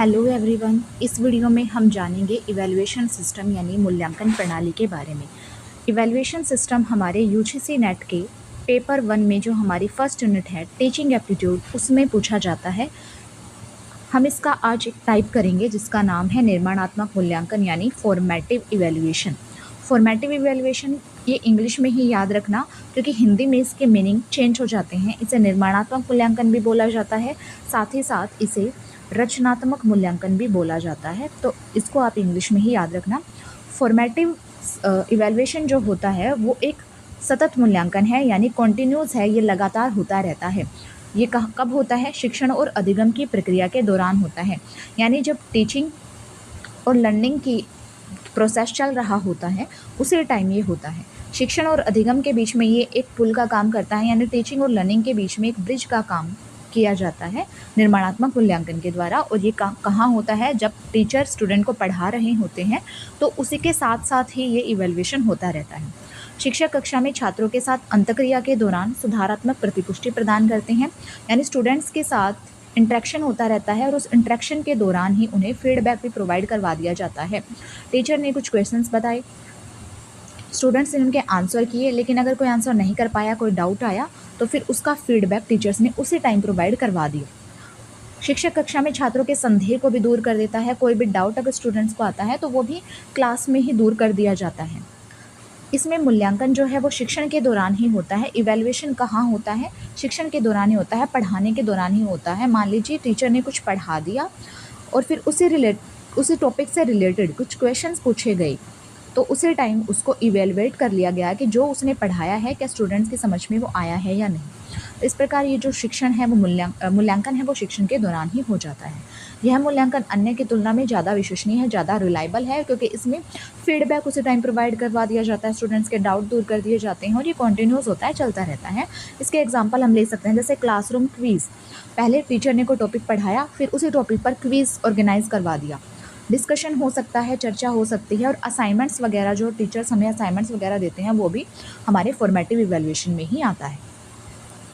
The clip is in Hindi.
Hello everyone. इस वीडियो में हम जानेंगे इवैल्यूएशन सिस्टम यानी मूल्यांकन प्रणाली के बारे में। इवैल्यूएशन सिस्टम हमारे यूजीसी नेट के पेपर 1 में जो हमारी फर्स्ट यूनिट है टीचिंग एप्टीट्यूड उसमें पूछा जाता है। हम इसका आज एक टाइप करेंगे जिसका नाम है निर्माणात्मक मूल्यांकन यानी फॉर्मेटिव इवैल्यूएशन। फॉर्मेटिव इवैल्यूएशन ये इंग्लिश में ही याद रखना क्योंकि हिंदी में इसके मीनिंग चेंज हो जाते हैं। इसे निर्माणात्मक मूल्यांकन भी बोला जाता है, साथ ही साथ इसे रचनात्मक मूल्यांकन भी बोला जाता है, तो इसको आप इंग्लिश में ही याद रखना। फॉर्मेटिव इवैल्यूएशन जो होता है वो एक सतत मूल्यांकन है यानी कॉन्टिन्यूस है, ये लगातार होता रहता है। ये कब होता है? शिक्षण और अधिगम की प्रक्रिया के दौरान होता है, यानी जब टीचिंग और लर्निंग की प्रोसेस चल रहा होता है उसी टाइम ये होता है। शिक्षण और अधिगम के बीच में ये एक पुल का काम करता है, यानी टीचिंग और लर्निंग के बीच में एक ब्रिज का काम किया जाता है निर्माणात्मक मूल्यांकन के द्वारा। और ये कहाँ होता है? जब टीचर स्टूडेंट को पढ़ा रहे होते हैं तो उसी के साथ साथ ही ये इवैल्यूएशन होता रहता है। शिक्षक कक्षा में छात्रों के साथ अंतःक्रिया के दौरान सुधारात्मक प्रतिपुष्टि प्रदान करते हैं, यानी स्टूडेंट्स के साथ इंटरेक्शन होता रहता है और उस इंटरेक्शन के दौरान ही उन्हें फीडबैक भी प्रोवाइड करवा दिया जाता है। टीचर ने कुछ क्वेश्चंस बताए, स्टूडेंट्स ने उनके आंसर किए, लेकिन अगर कोई आंसर नहीं कर पाया, कोई डाउट आया तो फिर उसका फीडबैक टीचर्स ने उसी टाइम प्रोवाइड करवा दिया। शिक्षक कक्षा में छात्रों के संदेह को भी दूर कर देता है। कोई भी डाउट अगर स्टूडेंट्स को आता है तो वो भी क्लास में ही दूर कर दिया जाता है। इसमें मूल्यांकन जो है वो शिक्षण के दौरान ही होता है। इवैल्यूएशन कहाँ होता है? शिक्षण के दौरान ही होता है, पढ़ाने के दौरान ही होता है। मान लीजिए टीचर ने कुछ पढ़ा दिया और फिर उसी टॉपिक से रिलेटेड कुछ क्वेश्चंस पूछे गए, तो उसी टाइम उसको इवेलुएट कर लिया गया कि जो उसने पढ़ाया है क्या स्टूडेंट्स की समझ में वो आया है या नहीं। तो इस प्रकार ये जो शिक्षण है वो मूल्यांकन है वो शिक्षण के दौरान ही हो जाता है। यह मूल्यांकन अन्य की तुलना में ज़्यादा विश्वसनीय है, ज़्यादा रिलायबल है, क्योंकि इसमें फीडबैक उसी टाइम प्रोवाइड करवा दिया जाता है, स्टूडेंट्स के डाउट दूर कर दिए जाते हैं और ये कॉन्टिन्यूस होता है, चलता रहता है। इसके एग्जाम्पल हम ले सकते हैं, जैसे क्लासरूम क्विज़। पहले टीचर ने कोई टॉपिक पढ़ाया, फिर उसी टॉपिक पर क्विज़ ऑर्गेनाइज करवा दिया। डिस्कशन हो सकता है, चर्चा हो सकती है, और असाइनमेंट्स वगैरह जो टीचर्स हमें असाइनमेंट्स वगैरह देते हैं वो भी हमारे फॉर्मेटिव इवैल्यूएशन में ही आता है।